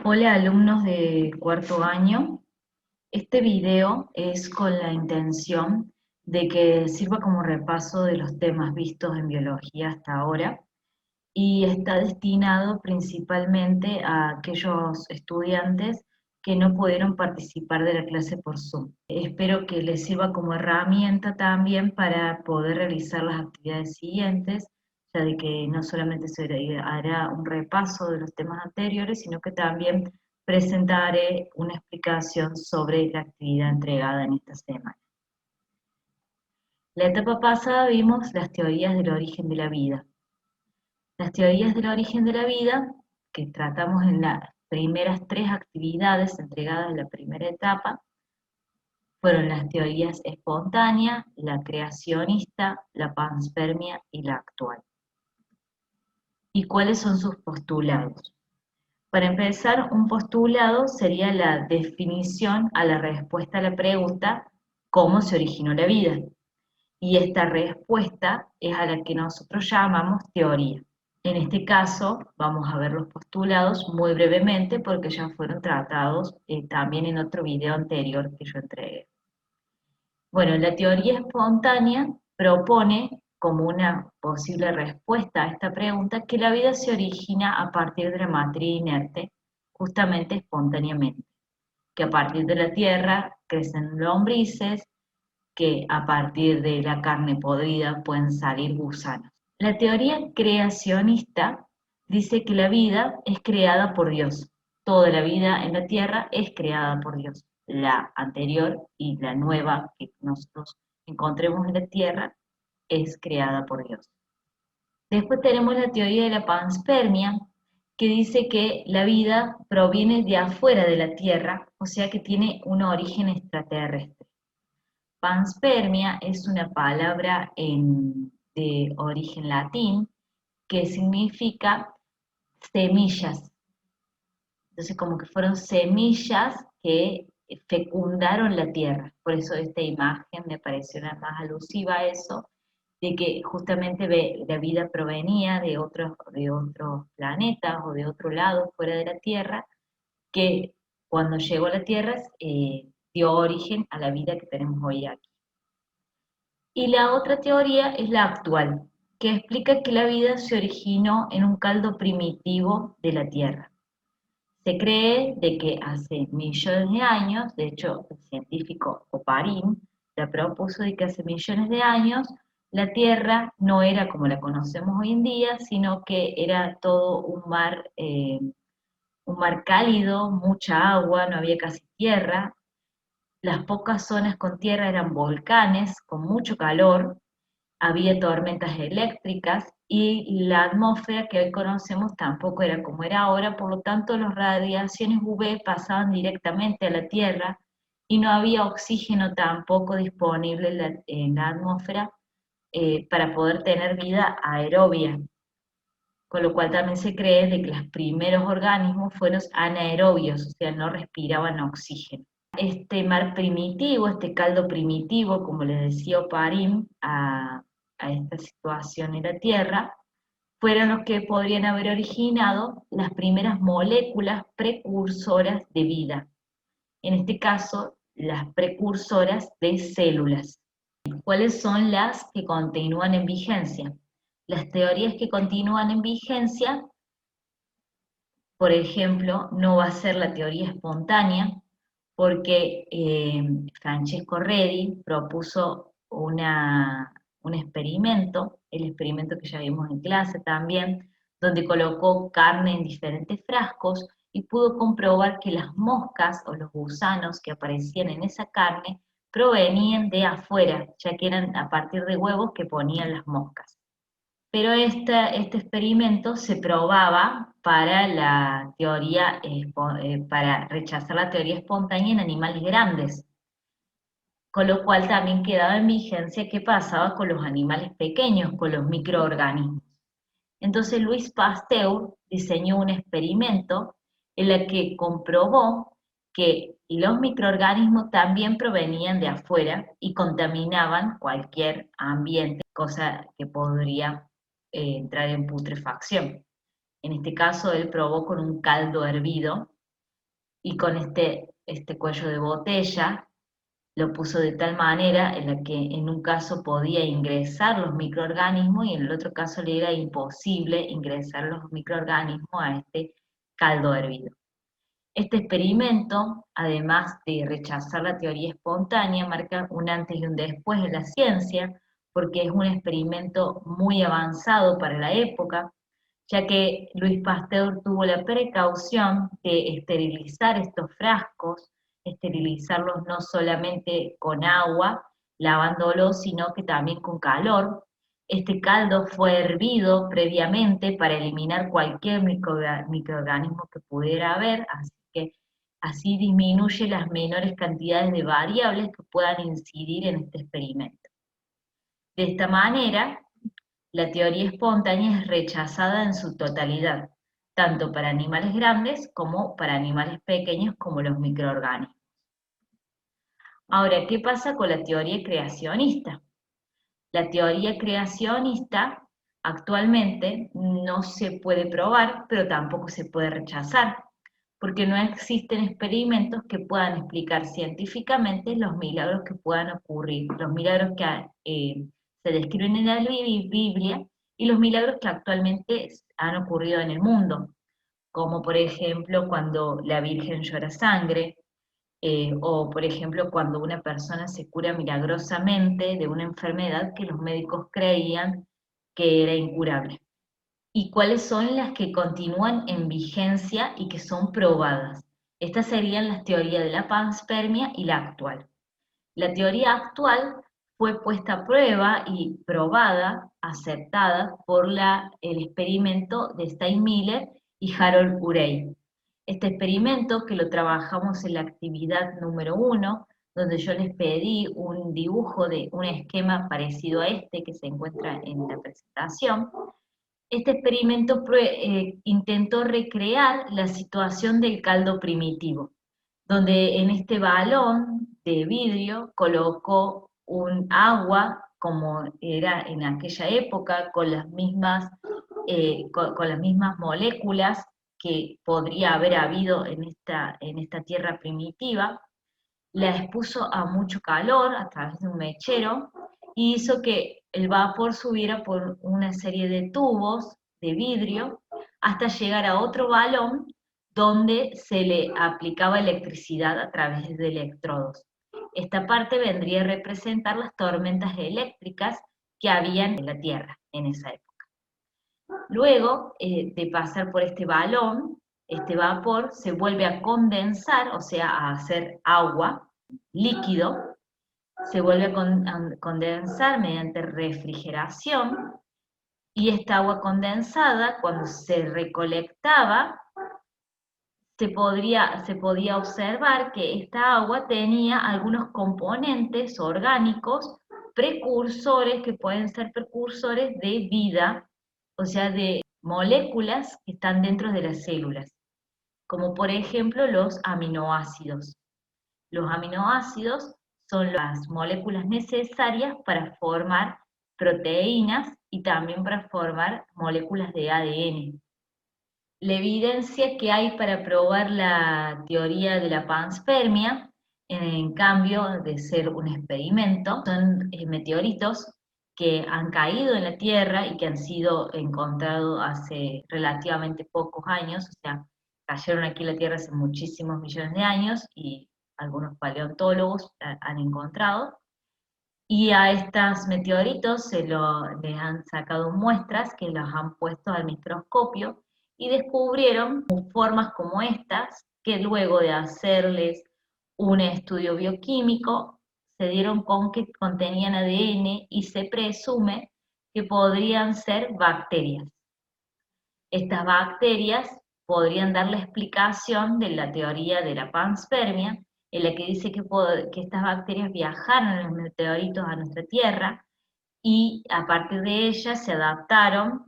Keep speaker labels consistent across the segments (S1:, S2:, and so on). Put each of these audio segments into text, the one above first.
S1: Hola alumnos de cuarto año. Este video es con la intención de que sirva como repaso de los temas vistos en biología hasta ahora y está destinado principalmente a aquellos estudiantes que no pudieron participar de la clase por Zoom. Espero que les sirva como herramienta también para poder realizar las actividades siguientes, ya de que no solamente se hará un repaso de los temas anteriores, sino que también presentaré una explicación sobre la actividad entregada en esta semana. La etapa pasada vimos las teorías del origen de la vida. Las teorías del origen de la vida, que tratamos en las primeras tres actividades entregadas en la primera etapa, fueron las teorías espontánea, la creacionista, la panspermia y la actual. ¿Y cuáles son sus postulados? Para empezar, un postulado sería la definición a la respuesta a la pregunta ¿cómo se originó la vida? Y esta respuesta es a la que nosotros llamamos teoría. En este caso, vamos a ver los postulados muy brevemente porque ya fueron tratados también en otro video anterior que yo entregué. Bueno, la teoría espontánea propone como una posible respuesta a esta pregunta que la vida se origina a partir de la materia inerte, justamente espontáneamente, que a partir de la tierra crecen lombrices, que a partir de la carne podrida pueden salir gusanos. La teoría creacionista dice que la vida es creada por Dios. Toda la vida en la tierra es creada por Dios. La anterior y la nueva que nosotros encontremos en la tierra es creada por Dios. Después tenemos la teoría de la panspermia, que dice que la vida proviene de afuera de la tierra, o sea que tiene un origen extraterrestre. Panspermia es una palabra de origen latín que significa semillas. Entonces, como que fueron semillas que fecundaron la tierra. Por eso esta imagen me pareció la más alusiva a eso, de que justamente la vida provenía de otros planetas o de otro lado fuera de la Tierra, que cuando llegó a la Tierra dio origen a la vida que tenemos hoy aquí. Y la otra teoría es la actual, que explica que la vida se originó en un caldo primitivo de la Tierra. Se cree de que hace millones de años, de hecho el científico Oparin la propuso de que hace millones de años la Tierra no era como la conocemos hoy en día, sino que era todo un mar cálido, mucha agua, no había casi tierra. Las pocas zonas con tierra eran volcanes con mucho calor, había tormentas eléctricas y la atmósfera que hoy conocemos tampoco era como era ahora, por lo tanto las radiaciones UV pasaban directamente a la Tierra y no había oxígeno tampoco disponible en la atmósfera para poder tener vida aerobia, con lo cual también se cree de que los primeros organismos fueron anaerobios, o sea, no respiraban oxígeno. Este mar primitivo, este caldo primitivo, como le decía Oparin a esta situación en la Tierra, fueron los que podrían haber originado las primeras moléculas precursoras de vida. En este caso, las precursoras de células. ¿Cuáles son las que continúan en vigencia? Las teorías que continúan en vigencia, por ejemplo, no va a ser la teoría espontánea, porque Francesco Redi propuso un experimento, el experimento que ya vimos en clase también, donde colocó carne en diferentes frascos y pudo comprobar que las moscas o los gusanos que aparecían en esa carne provenían de afuera, ya que eran a partir de huevos que ponían las moscas. Pero este experimento se probaba para la teoría, para rechazar la teoría espontánea en animales grandes, con lo cual también quedaba en vigencia qué pasaba con los animales pequeños, con los microorganismos. Entonces Louis Pasteur diseñó un experimento en el que comprobó que los microorganismos también provenían de afuera y contaminaban cualquier ambiente, cosa que podría entrar en putrefacción. En este caso, él probó con un caldo hervido y con este cuello de botella lo puso de tal manera en la que en un caso podía ingresar los microorganismos y en el otro caso le era imposible ingresar los microorganismos a este caldo hervido. Este experimento, además de rechazar la teoría espontánea, marca un antes y un después en la ciencia, porque es un experimento muy avanzado para la época, ya que Louis Pasteur tuvo la precaución de esterilizar estos frascos, esterilizarlos no solamente con agua, lavándolos, sino que también con calor. Este caldo fue hervido previamente para eliminar cualquier microorganismo que pudiera haber, así que así disminuye las menores cantidades de variables que puedan incidir en este experimento. De esta manera, la teoría espontánea es rechazada en su totalidad, tanto para animales grandes como para animales pequeños como los microorganismos. Ahora, ¿qué pasa con la teoría creacionista? La teoría creacionista actualmente no se puede probar, pero tampoco se puede rechazar, porque no existen experimentos que puedan explicar científicamente los milagros que puedan ocurrir, los milagros que se describen en la Biblia y los milagros que actualmente han ocurrido en el mundo, como por ejemplo cuando la Virgen llora sangre, o por ejemplo cuando una persona se cura milagrosamente de una enfermedad que los médicos creían que era incurable. ¿Y cuáles son las que continúan en vigencia y que son probadas? Estas serían las teorías de la panspermia y la actual. La teoría actual fue puesta a prueba y probada, aceptada por el experimento de Steinmiller y Harold Urey. Este experimento, que lo trabajamos en la actividad número 1, donde yo les pedí un dibujo de un esquema parecido a este que se encuentra en la presentación. Este experimento intentó recrear la situación del caldo primitivo, donde en este balón de vidrio colocó un agua, como era en aquella época, con las mismas, con las mismas moléculas que podría haber habido en esta tierra primitiva, la expuso a mucho calor a través de un mechero y hizo que el vapor subiera por una serie de tubos de vidrio hasta llegar a otro balón donde se le aplicaba electricidad a través de electrodos. Esta parte vendría a representar las tormentas eléctricas que habían en la Tierra en esa época. Luego de pasar por este balón, este vapor se vuelve a condensar, o sea, a hacer agua, líquido, se vuelve a condensar mediante refrigeración y esta agua condensada, cuando se recolectaba, se podía observar que esta agua tenía algunos componentes orgánicos precursores que pueden ser precursores de vida, o sea, de moléculas que están dentro de las células, como por ejemplo los aminoácidos. Los aminoácidos son las moléculas necesarias para formar proteínas y también para formar moléculas de ADN. La evidencia que hay para probar la teoría de la panspermia, en cambio de ser un experimento, son meteoritos que han caído en la Tierra y que han sido encontrados hace relativamente pocos años, o sea, cayeron aquí en la Tierra hace muchísimos millones de años y algunos paleontólogos han encontrado. Y a estos meteoritos les han sacado muestras que los han puesto al microscopio y descubrieron formas como estas, que luego de hacerles un estudio bioquímico, se dieron con que contenían ADN y se presume que podrían ser bacterias. Estas bacterias podrían dar la explicación de la teoría de la panspermia, en la que dice que estas bacterias viajaron en los meteoritos a nuestra Tierra y a partir de ellas se adaptaron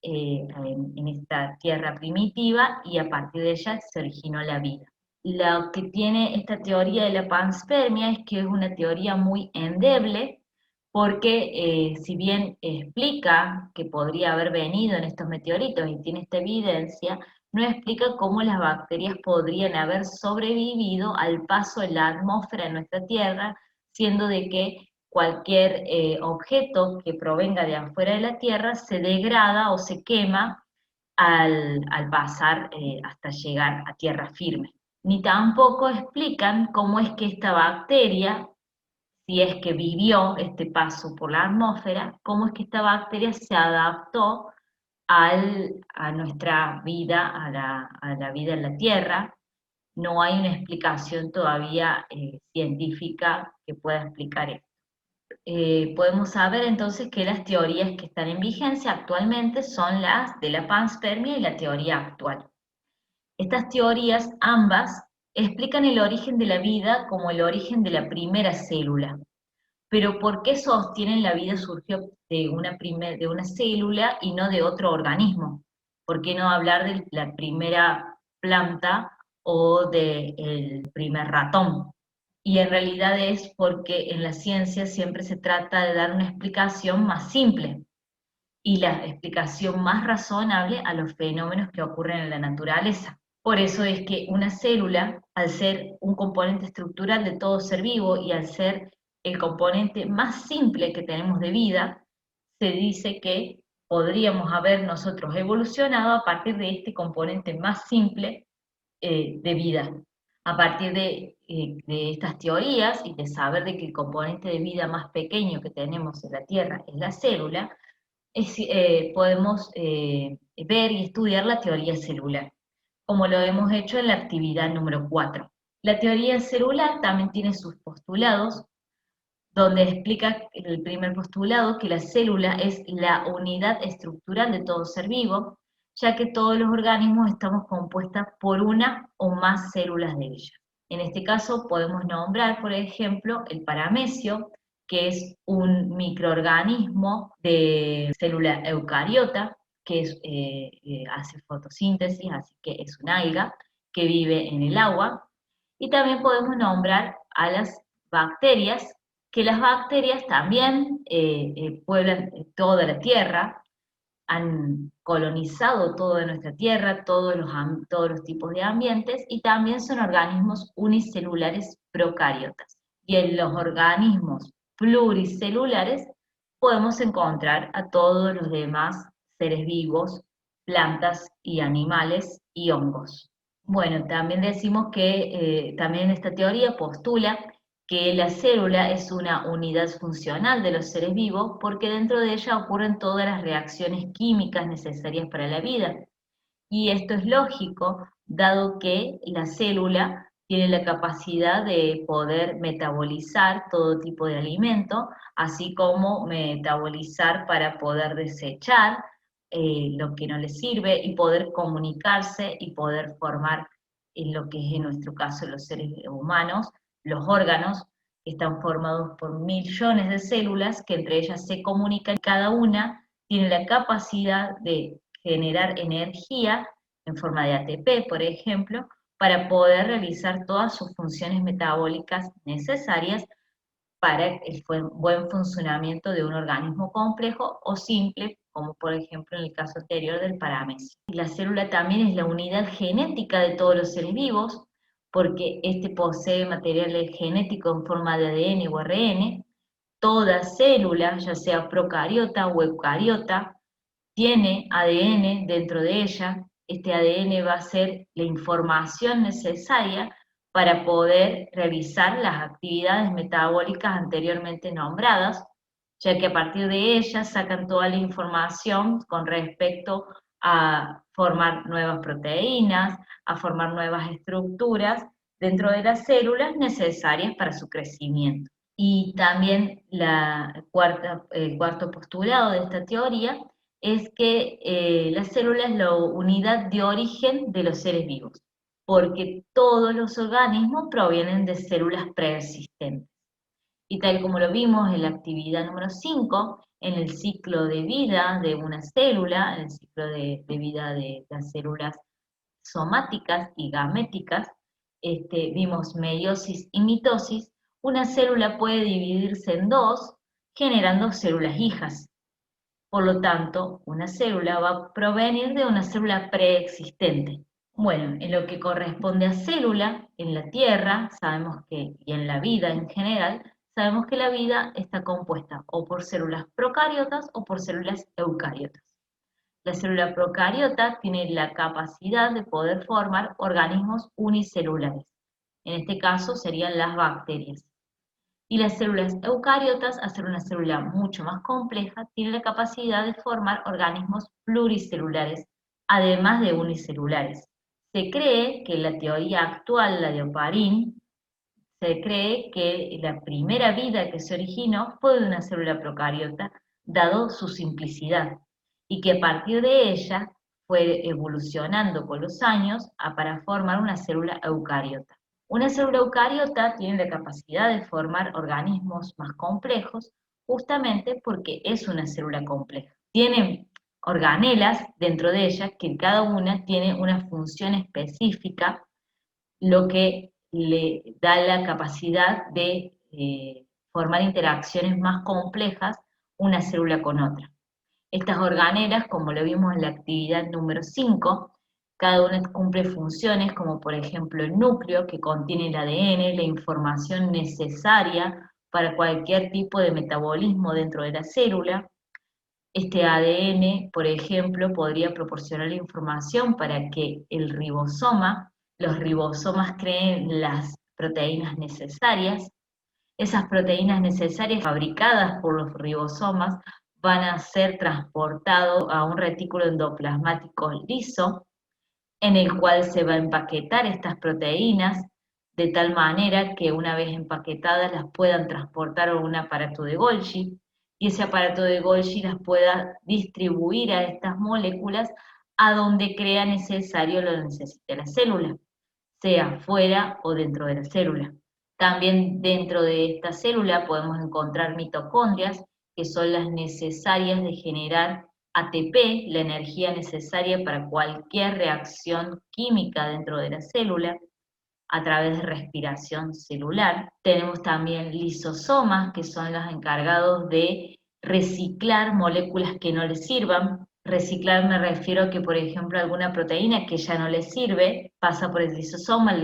S1: en esta Tierra primitiva y a partir de ellas se originó la vida. Lo que tiene esta teoría de la panspermia es que es una teoría muy endeble, porque si bien explica que podría haber venido en estos meteoritos y tiene esta evidencia, no explica cómo las bacterias podrían haber sobrevivido al paso en la atmósfera de nuestra Tierra, siendo de que cualquier objeto que provenga de afuera de la Tierra se degrada o se quema al pasar hasta llegar a tierra firme. Ni tampoco explican cómo es que esta bacteria, si es que vivió este paso por la atmósfera, cómo es que esta bacteria se adaptó a nuestra vida, a la vida en la Tierra. No hay una explicación todavía científica que pueda explicar esto. Podemos saber entonces que las teorías que están en vigencia actualmente son las de la panspermia y la teoría actual. Estas teorías ambas explican el origen de la vida como el origen de la primera célula. Pero ¿por qué sostienen la vida surgió de una célula y no de otro organismo? ¿Por qué no hablar de la primera planta o del primer ratón? Y en realidad es porque en la ciencia siempre se trata de dar una explicación más simple y la explicación más razonable a los fenómenos que ocurren en la naturaleza. Por eso es que una célula, al ser un componente estructural de todo ser vivo y al ser el componente más simple que tenemos de vida, se dice que podríamos haber nosotros evolucionado a partir de este componente más simple de vida. A partir de estas teorías y de saber de que el componente de vida más pequeño que tenemos en la Tierra es la célula, podemos ver y estudiar la teoría celular, como lo hemos hecho en la actividad número 4. La teoría celular también tiene sus postulados, donde explica el primer postulado que la célula es la unidad estructural de todo ser vivo, ya que todos los organismos estamos compuestos por una o más células de ellas. En este caso podemos nombrar, por ejemplo, el paramecio, que es un microorganismo de célula eucariota, que hace fotosíntesis, así que es un alga que vive en el agua. Y también podemos nombrar a las bacterias, que las bacterias también pueblan toda la Tierra, han colonizado toda nuestra Tierra, todos los tipos de ambientes, y también son organismos unicelulares procariotas. Y en los organismos pluricelulares podemos encontrar a todos los demás seres vivos, plantas y animales y hongos. Bueno, también decimos que también esta teoría postula que la célula es una unidad funcional de los seres vivos porque dentro de ella ocurren todas las reacciones químicas necesarias para la vida. Y esto es lógico, dado que la célula tiene la capacidad de poder metabolizar todo tipo de alimento, así como metabolizar para poder desechar lo que no le sirve y poder comunicarse y poder formar en lo que es en nuestro caso los seres humanos, los órganos que están formados por millones de células que entre ellas se comunican, cada una tiene la capacidad de generar energía en forma de ATP, por ejemplo, para poder realizar todas sus funciones metabólicas necesarias para el buen funcionamiento de un organismo complejo o simple, como por ejemplo en el caso anterior del paramecio. La célula también es la unidad genética de todos los seres vivos, porque este posee material genético en forma de ADN o ARN. Toda célula, ya sea procariota o eucariota, tiene ADN dentro de ella. Este ADN va a ser la información necesaria para poder realizar las actividades metabólicas anteriormente nombradas, ya que a partir de ellas sacan toda la información con respecto a formar nuevas proteínas, a formar nuevas estructuras dentro de las células necesarias para su crecimiento. Y también el cuarto postulado de esta teoría es que la célula es la unidad de origen de los seres vivos, porque todos los organismos provienen de células preexistentes. Y tal como lo vimos en la actividad número 5, en el ciclo de vida de una célula, en el ciclo de vida de las células somáticas y gaméticas, vimos meiosis y mitosis. Una célula puede dividirse en dos, generando células hijas. Por lo tanto, una célula va a provenir de una célula preexistente. Bueno, en lo que corresponde a célula, en la Tierra, sabemos que, y en la vida en general, sabemos que la vida está compuesta o por células procariotas o por células eucariotas. La célula procariota tiene la capacidad de poder formar organismos unicelulares. En este caso serían las bacterias. Y las células eucariotas, al ser una célula mucho más compleja, tienen la capacidad de formar organismos pluricelulares, además de unicelulares. Se cree que la teoría actual, la de Oparin, se cree que la primera vida que se originó fue de una célula procariota, dado su simplicidad, y que a partir de ella fue evolucionando con los años para formar una célula eucariota. Una célula eucariota tiene la capacidad de formar organismos más complejos justamente porque es una célula compleja. Tiene organelas dentro de ella que cada una tiene una función específica, lo que le da la capacidad de formar interacciones más complejas una célula con otra. Estas organelas, como lo vimos en la actividad número 5, cada una cumple funciones como por ejemplo el núcleo, que contiene el ADN, la información necesaria para cualquier tipo de metabolismo dentro de la célula. Este ADN, por ejemplo, podría proporcionar la información para que los ribosomas creen las proteínas necesarias. Esas proteínas necesarias fabricadas por los ribosomas van a ser transportados a un retículo endoplasmático liso, en el cual se va a empaquetar estas proteínas de tal manera que una vez empaquetadas las puedan transportar a un aparato de Golgi, y ese aparato de Golgi las pueda distribuir a estas moléculas a donde crea necesario lo necesite la célula, sea fuera o dentro de la célula. También dentro de esta célula podemos encontrar mitocondrias, que son las necesarias de generar ATP, la energía necesaria para cualquier reacción química dentro de la célula, a través de respiración celular. Tenemos también lisosomas, que son los encargados de reciclar moléculas que no les sirvan. Reciclar me refiero a que, por ejemplo, alguna proteína que ya no les sirve pasa por el lisosoma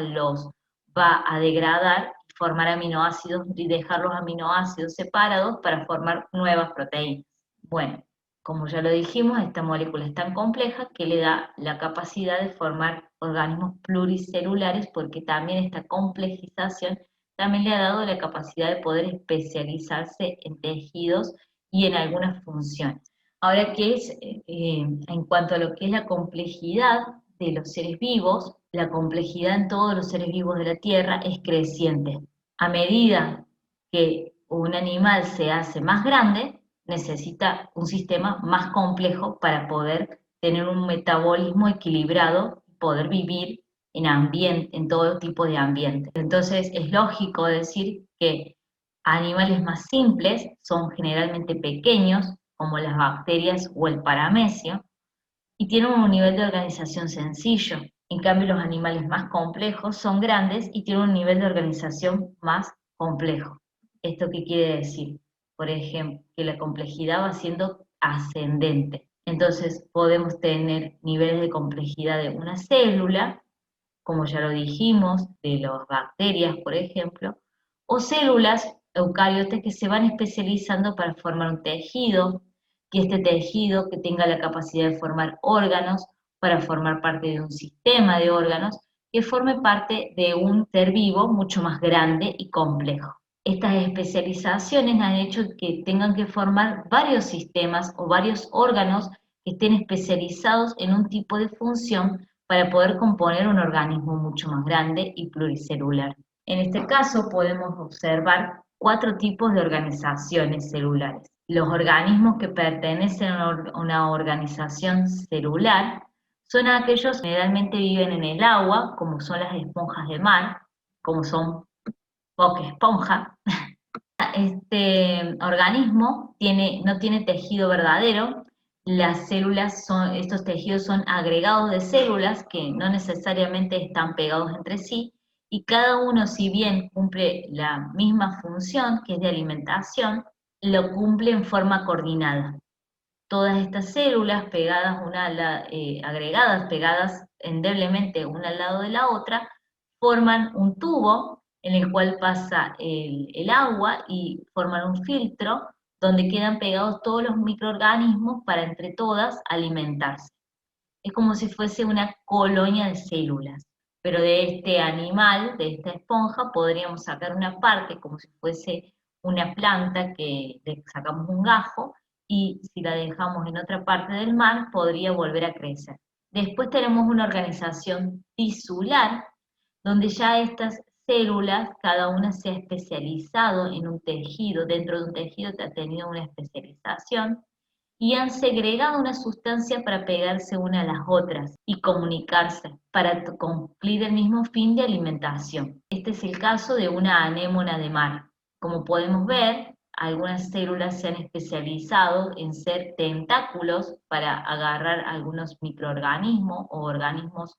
S1: los va a degradar, formar aminoácidos y dejar los aminoácidos separados para formar nuevas proteínas. Bueno, como ya lo dijimos, esta molécula es tan compleja que le da la capacidad de formar organismos pluricelulares, porque también esta complejización también le ha dado la capacidad de poder especializarse en tejidos y en algunas funciones. Ahora, ¿qué es en cuanto a lo que es la complejidad de los seres vivos? La complejidad en todos los seres vivos de la Tierra es creciente. A medida que un animal se hace más grande, necesita un sistema más complejo para poder tener un metabolismo equilibrado, poder vivir en todo tipo de ambiente. Entonces es lógico decir que animales más simples son generalmente pequeños, como las bacterias o el paramecio, y tienen un nivel de organización sencillo. En cambio, los animales más complejos son grandes y tienen un nivel de organización más complejo. ¿Esto qué quiere decir? Por ejemplo, que la complejidad va siendo ascendente. Entonces, podemos tener niveles de complejidad de una célula, como ya lo dijimos, de las bacterias, por ejemplo, o células eucariotas que se van especializando para formar un tejido, y este tejido que tenga la capacidad de formar órganos, para formar parte de un sistema de órganos, que forme parte de un ser vivo mucho más grande y complejo. Estas especializaciones han hecho que tengan que formar varios sistemas o varios órganos que estén especializados en un tipo de función para poder componer un organismo mucho más grande y pluricelular. En este caso podemos observar 4 tipos de organizaciones celulares. Los organismos que pertenecen a una organización celular son aquellos que generalmente viven en el agua, como son las esponjas de mar, como son Bob Esponja. Este organismo no tiene tejido verdadero. Las células estos tejidos son agregados de células que no necesariamente están pegados entre sí, y cada uno, si bien cumple la misma función, que es de alimentación, lo cumple en forma coordinada. Todas estas células pegadas agregadas, pegadas endeblemente una al lado de la otra, forman un tubo en el cual pasa el agua y forman un filtro donde quedan pegados todos los microorganismos para entre todas alimentarse. Es como si fuese una colonia de células, pero de este animal, de esta esponja, podríamos sacar una parte como si fuese una planta que le sacamos un gajo y si la dejamos en otra parte del mar podría volver a crecer. Después tenemos una organización tisular, donde ya estas células, cada una se ha especializado en un tejido, dentro de un tejido que ha tenido una especialización, y han segregado una sustancia para pegarse una a las otras y comunicarse para cumplir el mismo fin de alimentación. Este es el caso de una anémona de mar. Como podemos ver, algunas células se han especializado en ser tentáculos para agarrar algunos microorganismos o organismos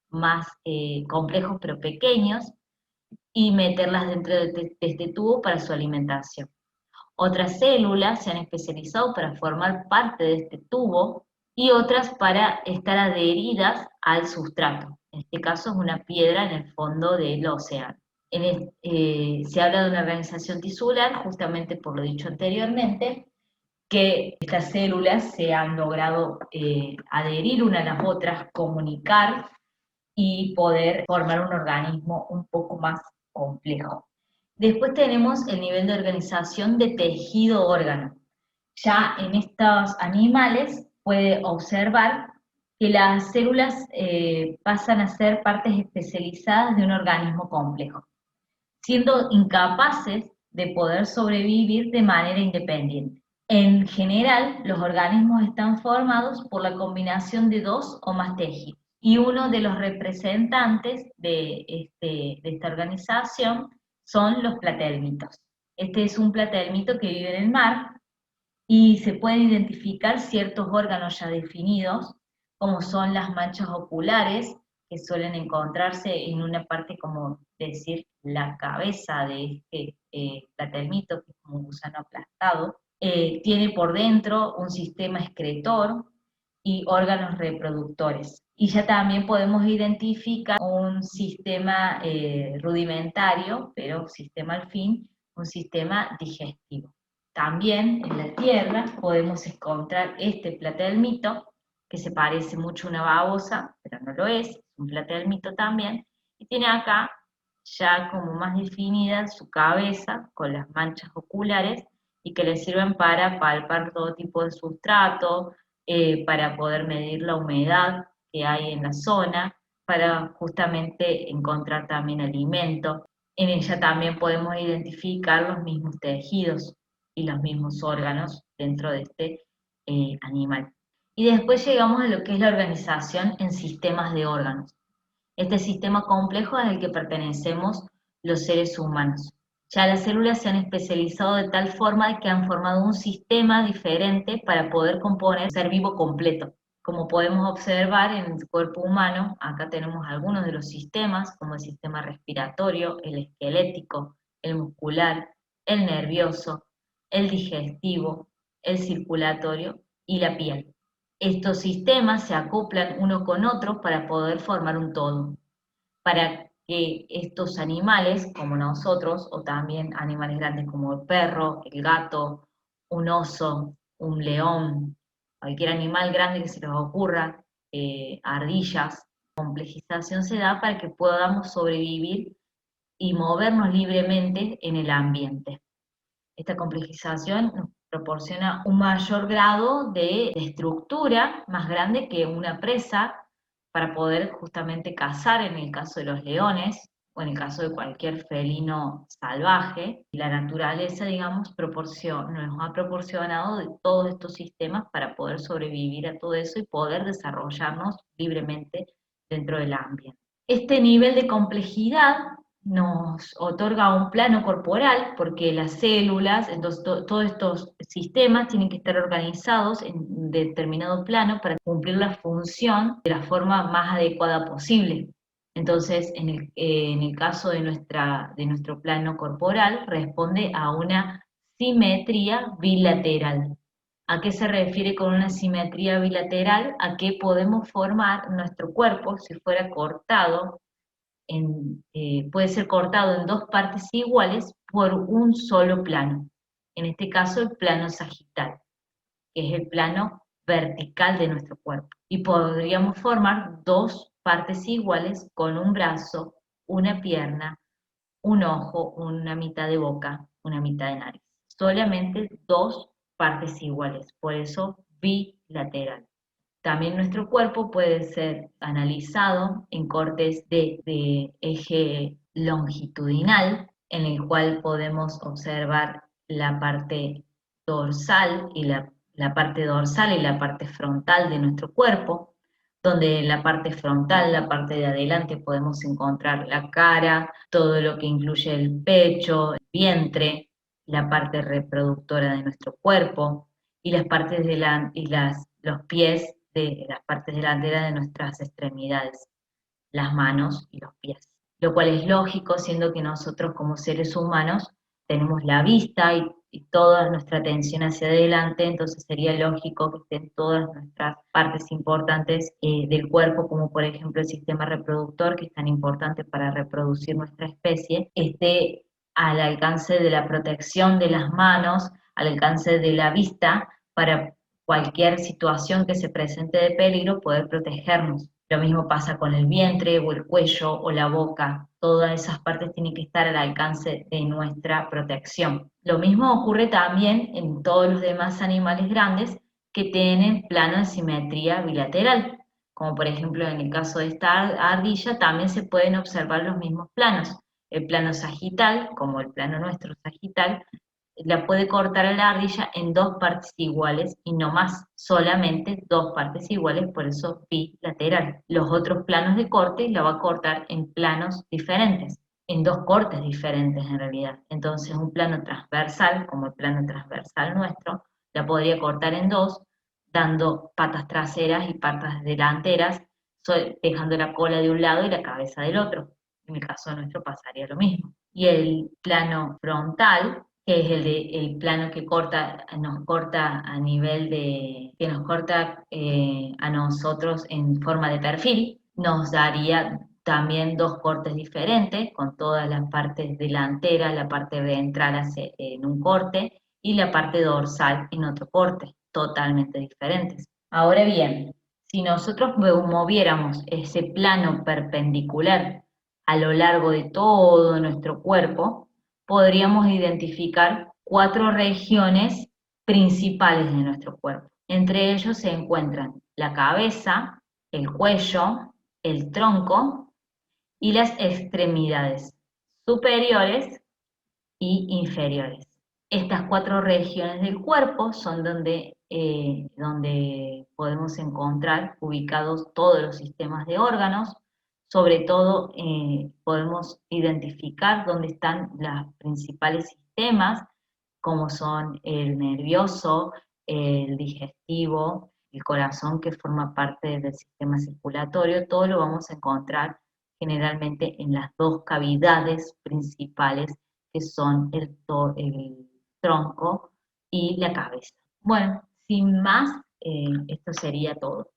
S1: más complejos pero pequeños y meterlas dentro de este tubo para su alimentación. Otras células se han especializado para formar parte de este tubo y otras para estar adheridas al sustrato. En este caso es una piedra en el fondo del océano. Se habla de una organización tisular justamente por lo dicho anteriormente, que estas células se han logrado adherir una a las otras, comunicar y poder formar un organismo un poco más complejo. Después tenemos el nivel de organización de tejido-órgano. Ya en estos animales puede observar que las células pasan a ser partes especializadas de un organismo complejo, siendo incapaces de poder sobrevivir de manera independiente. En general, los organismos están formados por la combinación de dos o más tejidos. Y uno de los representantes de esta organización son los platelmitos. Este es un platelmito que vive en el mar y se pueden identificar ciertos órganos ya definidos, como son las manchas oculares, que suelen encontrarse en una parte como decir la cabeza de este platelmito, que es como un gusano aplastado. Tiene por dentro un sistema excretor y órganos reproductores. Y ya también podemos identificar un sistema rudimentario, pero sistema al fin, un sistema digestivo. También en la Tierra podemos encontrar este platelmito, que se parece mucho a una babosa, pero no lo es un platelmito también, y tiene acá ya como más definida su cabeza con las manchas oculares y que le sirven para palpar todo tipo de sustrato, para poder medir la humedad que hay en la zona, para justamente encontrar también alimento. En ella también podemos identificar los mismos tejidos y los mismos órganos dentro de este animal. Y después llegamos a lo que es la organización en sistemas de órganos. Este sistema complejo es al que pertenecemos los seres humanos. Ya las células se han especializado de tal forma que han formado un sistema diferente para poder componer un ser vivo completo. Como podemos observar en el cuerpo humano, acá tenemos algunos de los sistemas, como el sistema respiratorio, el esquelético, el muscular, el nervioso, el digestivo, el circulatorio y la piel. Estos sistemas se acoplan uno con otro para poder formar un todo, para que estos animales, como nosotros, o también animales grandes como el perro, el gato, un oso, un león, cualquier animal grande que se les ocurra, ardillas, la complejización se da para que podamos sobrevivir y movernos libremente en el ambiente. Esta complejización nos proporciona un mayor grado de estructura más grande que una presa para poder justamente cazar en el caso de los leones o en el caso de cualquier felino salvaje. La naturaleza, digamos, nos ha proporcionado de todos estos sistemas para poder sobrevivir a todo eso y poder desarrollarnos libremente dentro del ambiente. Este nivel de complejidad nos otorga un plano corporal, porque las células, entonces todos estos sistemas tienen que estar organizados en determinado plano para cumplir la función de la forma más adecuada posible. Entonces, en el caso de nuestro plano corporal, responde a una simetría bilateral. ¿A qué se refiere con una simetría bilateral? A que podemos formar nuestro cuerpo si fuera cortado, puede ser cortado en dos partes iguales por un solo plano. En este caso el plano sagital, que es el plano vertical de nuestro cuerpo. Y podríamos formar dos partes iguales con un brazo, una pierna, un ojo, una mitad de boca, una mitad de nariz. Solamente dos partes iguales, por eso bilateral. También nuestro cuerpo puede ser analizado en cortes de eje longitudinal, en el cual podemos observar la parte dorsal y la parte dorsal y la parte frontal de nuestro cuerpo, donde en la parte frontal, la parte de adelante, podemos encontrar la cara, todo lo que incluye el pecho, el vientre, la parte reproductora de nuestro cuerpo y las partes los pies de las partes delanteras de nuestras extremidades, las manos y los pies. Lo cual es lógico, siendo que nosotros como seres humanos tenemos la vista y toda nuestra atención hacia adelante, entonces sería lógico que estén todas nuestras partes importantes del cuerpo, como por ejemplo el sistema reproductor, que es tan importante para reproducir nuestra especie, esté al alcance de la protección de las manos, al alcance de la vista, para cualquier situación que se presente de peligro poder protegernos. Lo mismo pasa con el vientre o el cuello o la boca. Todas esas partes tienen que estar al alcance de nuestra protección. Lo mismo ocurre también en todos los demás animales grandes que tienen plano de simetría bilateral. Como por ejemplo en el caso de esta ardilla también se pueden observar los mismos planos. El plano sagital, como el plano nuestro sagital, la puede cortar a la ardilla en dos partes iguales y no más, solamente dos partes iguales, por eso bilateral. Los otros planos de corte la va a cortar en planos diferentes, en dos cortes diferentes en realidad. Entonces un plano transversal, como el plano transversal nuestro, la podría cortar en dos, dando patas traseras y patas delanteras, dejando la cola de un lado y la cabeza del otro. En el caso nuestro pasaría lo mismo. Y el plano frontal, que es el plano que nos corta a nivel que nos corta a nosotros en forma de perfil, nos daría también dos cortes diferentes, con todas las partes delanteras, la parte ventral en un corte y la parte dorsal en otro corte, totalmente diferentes. Ahora bien, si nosotros moviéramos ese plano perpendicular a lo largo de todo nuestro cuerpo, podríamos identificar cuatro regiones principales de nuestro cuerpo. Entre ellos se encuentran la cabeza, el cuello, el tronco y las extremidades superiores y inferiores. Estas cuatro regiones del cuerpo son donde podemos encontrar ubicados todos los sistemas de órganos. Sobre todo podemos identificar dónde están los principales sistemas, como son el nervioso, el digestivo, el corazón, que forma parte del sistema circulatorio. Todo lo vamos a encontrar generalmente en las dos cavidades principales, que son el tronco y la cabeza. Bueno, sin más, esto sería todo.